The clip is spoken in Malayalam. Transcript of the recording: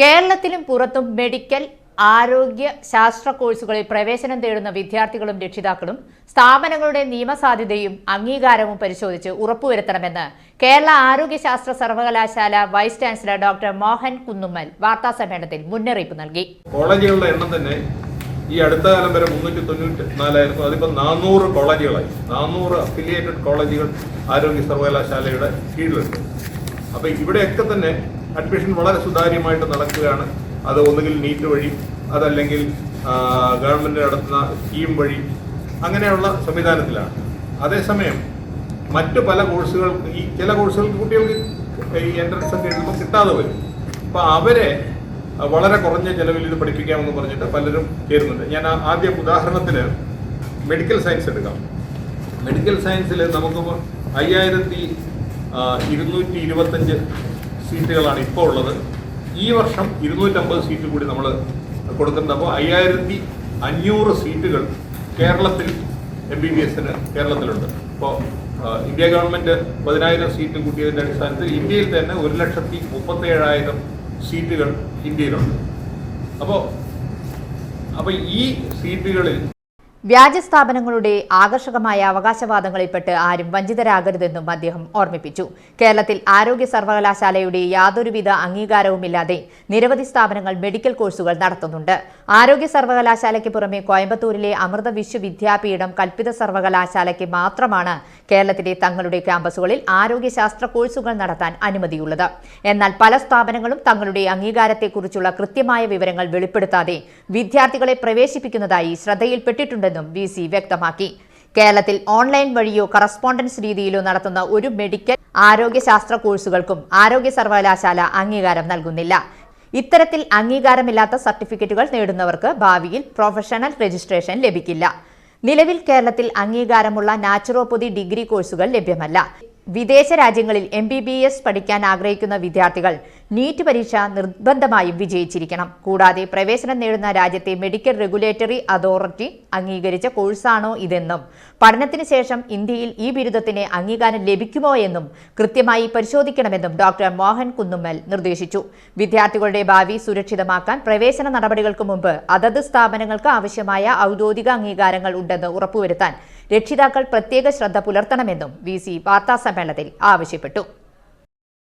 കേരളത്തിലും പുറത്തും മെഡിക്കൽ ആരോഗ്യ ശാസ്ത്ര കോഴ്സുകളിൽ പ്രവേശനം തേടുന്ന വിദ്യാർത്ഥികളും രക്ഷിതാക്കളും സ്ഥാപനങ്ങളുടെ നിയമസാധ്യതയും അംഗീകാരവും പരിശോധിച്ച് ഉറപ്പുവരുത്തണമെന്ന് കേരള ആരോഗ്യശാസ്ത്ര സർവകലാശാല vice chancellor doctor Mohan Kunnummal വാർത്താസമ്മേളനത്തിൽ മുന്നറിയിപ്പ് നൽകി. കോളേജുകളുടെ എണ്ണം തന്നെ ഈ അടുത്ത കാലം വരെ 394 അതിപ്പോൾ 400 കോളേജുകളായി. 400 അഫിലിയേറ്റഡ് കോളേജുകൾ ആരോഗ്യ സർവകലാശാലയുടെ കീഴിലുണ്ട്. അപ്പോൾ ഇവിടെയൊക്കെ തന്നെ അഡ്മിഷൻ വളരെ സുതാര്യമായിട്ട് നടക്കുകയാണ്. അത് ഒന്നുകിൽ നീറ്റ് വഴി, അതല്ലെങ്കിൽ ഗവൺമെൻറ് നടത്തുന്ന സ്കീം വഴി, അങ്ങനെയുള്ള സംവിധാനത്തിലാണ്. അതേസമയം മറ്റു പല കോഴ്സുകൾക്ക് ചില കോഴ്സുകൾക്ക് കുട്ടികൾക്ക് ഈ എൻട്രൻസ് ഒക്കെ എഴുതുമ്പോൾ കിട്ടാതെ വരും. അപ്പോൾ അവരെ വളരെ കുറഞ്ഞ ചിലവിൽ ഇത് പഠിപ്പിക്കാമെന്ന് പറഞ്ഞിട്ട് പലരും ചേരുന്നുണ്ട്. ഞാൻ ആദ്യം ഉദാഹരണത്തിന് മെഡിക്കൽ സയൻസ് എടുക്കാം. മെഡിക്കൽ സയൻസിൽ നമുക്ക് 5225 സീറ്റുകളാണ് ഇപ്പോൾ ഉള്ളത്. ഈ വർഷം 250 സീറ്റ് കൂടി നമ്മൾ കൊടുക്കുന്നത്. അപ്പോൾ 5500 സീറ്റുകൾ കേരളത്തിൽ MBBSന് കേരളത്തിലുണ്ട്. ഇപ്പോൾ ഇന്ത്യ ഗവൺമെൻറ് 10,000 സീറ്റ് കൂട്ടിയതിൻ്റെ അടിസ്ഥാനത്തിൽ ഇന്ത്യയിൽ തന്നെ 1,37,000 സീറ്റുകൾ ഇന്ത്യയിലുണ്ട്. അപ്പോൾ ഈ സീറ്റുകളിൽ വ്യാജ സ്ഥാപനങ്ങളുടെ ആകർഷകമായ അവകാശവാദങ്ങളിൽപ്പെട്ട് ആരും വഞ്ചിതരാകരുതെന്നും അദ്ദേഹം ഓർമ്മിപ്പിച്ചു. കേരളത്തിൽ ആരോഗ്യ സർവകലാശാലയുടെ യാതൊരുവിധ അംഗീകാരവുമില്ലാതെ നിരവധി സ്ഥാപനങ്ങൾ മെഡിക്കൽ കോഴ്സുകൾ നടത്തുന്നുണ്ട്. ആരോഗ്യ സർവകലാശാലയ്ക്ക് പുറമെ കോയമ്പത്തൂരിലെ അമൃത വിശ്വവിദ്യാപീഠം കൽപ്പിത സർവകലാശാലയ്ക്ക് മാത്രമാണ് കേരളത്തിലെ തങ്ങളുടെ ക്യാമ്പസുകളിൽ ആരോഗ്യശാസ്ത്ര കോഴ്സുകൾ നടത്താൻ അനുമതിയുള്ളത്. എന്നാൽ പല സ്ഥാപനങ്ങളും തങ്ങളുടെ അംഗീകാരത്തെക്കുറിച്ചുള്ള കൃത്യമായ വിവരങ്ങൾ വെളിപ്പെടുത്താതെ വിദ്യാർത്ഥികളെ പ്രവേശിപ്പിക്കുന്നതായി ശ്രദ്ധയിൽപ്പെട്ടിട്ടുണ്ടെന്നും VC വ്യക്തമാക്കി. കേരളത്തിൽ ഓൺലൈൻ വഴിയോ കറസ്പോണ്ടൻസ് രീതിയിലോ നടത്തുന്ന ഒരു മെഡിക്കൽ ആരോഗ്യശാസ്ത്ര കോഴ്സുകൾക്കും ആരോഗ്യ സർവകലാശാല അംഗീകാരം നൽകുന്നില്ല. ഇത്തരത്തിൽ അംഗീകാരമില്ലാത്ത സർട്ടിഫിക്കറ്റുകൾ നേടുന്നവർക്ക് ഭാവിയിൽ പ്രൊഫഷണൽ രജിസ്ട്രേഷൻ ലഭിക്കില്ല. നിലവിൽ കേരളത്തിൽ അംഗീകാരമുള്ള നാച്ചുറോപ്പതി ഡിഗ്രി കോഴ്സുകൾ ലഭ്യമല്ല. വിദേശ രാജ്യങ്ങളിൽ MBBS പഠിക്കാൻ ആഗ്രഹിക്കുന്ന വിദ്യാർത്ഥികൾ നീറ്റ് പരീക്ഷ നിർബന്ധമായും വിജയിച്ചിരിക്കണം. കൂടാതെ പ്രവേശനം നേടുന്ന രാജ്യത്തെ മെഡിക്കൽ റെഗുലേറ്ററി അതോറിറ്റി അംഗീകരിച്ച കോഴ്സാണോ ഇതെന്നും പഠനത്തിന് ശേഷം ഇന്ത്യയിൽ ഈ ബിരുദത്തിന് അംഗീകാരം ലഭിക്കുമോ എന്നും കൃത്യമായി പരിശോധിക്കണമെന്നും ഡോക്ടർ മോഹൻ കുന്നുമ്മൽ നിർദ്ദേശിച്ചു. വിദ്യാർത്ഥികളുടെ ഭാവി സുരക്ഷിതമാക്കാൻ പ്രവേശന നടപടികൾക്ക് മുമ്പ് അതത് സ്ഥാപനങ്ങൾക്ക് ആവശ്യമായ ഔദ്യോഗിക അംഗീകാരങ്ങൾ ഉണ്ടെന്ന് ഉറപ്പുവരുത്താൻ രക്ഷിതാക്കൾ പ്രത്യേക ശ്രദ്ധ പുലർത്തണമെന്നും VC വാർത്താസമ്മേളനത്തിൽ ആവശ്യപ്പെട്ടു.